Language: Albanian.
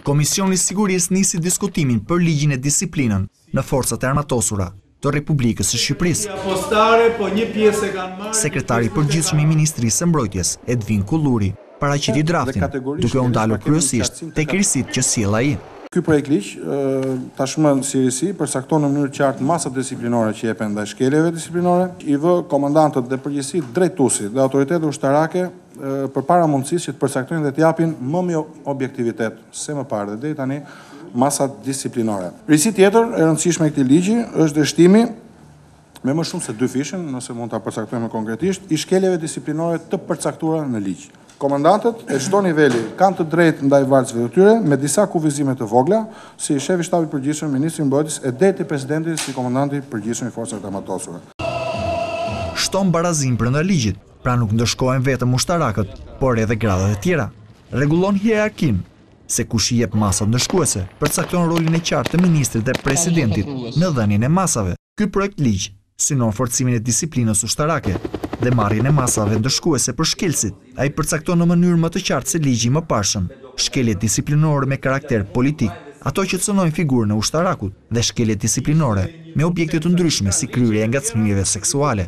Komisioni i Sigurisë nisi diskutimin për ligjin e disiplinën në forcat e armatosura të Republikës së Shqipërisë. Sekretari i përgjithshëm i Ministrisë së Mbrojtjes, Edvin Kulluri, paraqiti draftin, duke u ndalur kryesisht tek krisitë që sjell ai. Ky projekt ligj tashmë në Sirisi përcakton në mënyrë qartë masat disiplinore që jepen ndaj shkeljeve disiplinore, i vë komandantët dhe përgjithësitë drejtuesit dhe autoritetet ushtarake përpara mundësisë që të përcaktojnë dhe të japin më objektivitet se më parë dhe deri tani masat disiplinore. Risi tjetër e rëndësishme e këtij ligji është dështimi me më shumë se 2 fishën, nëse mund ta përcaktojmë konkretisht, i shkeljeve disiplinore të përcaktuara në ligj. Komandantët e çdo niveli kanë të drejtë ndaj varësve të tyre me disa kufizime të vogla, si shefi i shtabit përgjithshëm, ministri i mbrojtjes e deri te presidenti si komandanti i përgjithshëm i forcave armatosura. Shton barazim brenda ligjit, pra nuk ndëshkohen vetëm ushtarakët, por edhe gradat e tjera. Rregullon hierarkinë, se kush i jep masat ndëshkuese, përcakton rolin e qartë të ministrit dhe presidentit në dhënien e masave. Ky projekt ligj synon forcimin e disiplinës ushtarake dhe marrjen e masave ndëshkuese për shkelësit. Ai përcakton në mënyrë më të qartë se ligji i mëparshëm shkeljet disiplinore me karakter politik, ato që cënojnë figurën e ushtarakut, dhe shkeljet disiplinore me objekte të ndryshme si kryerja e ngacmimeve seksuale.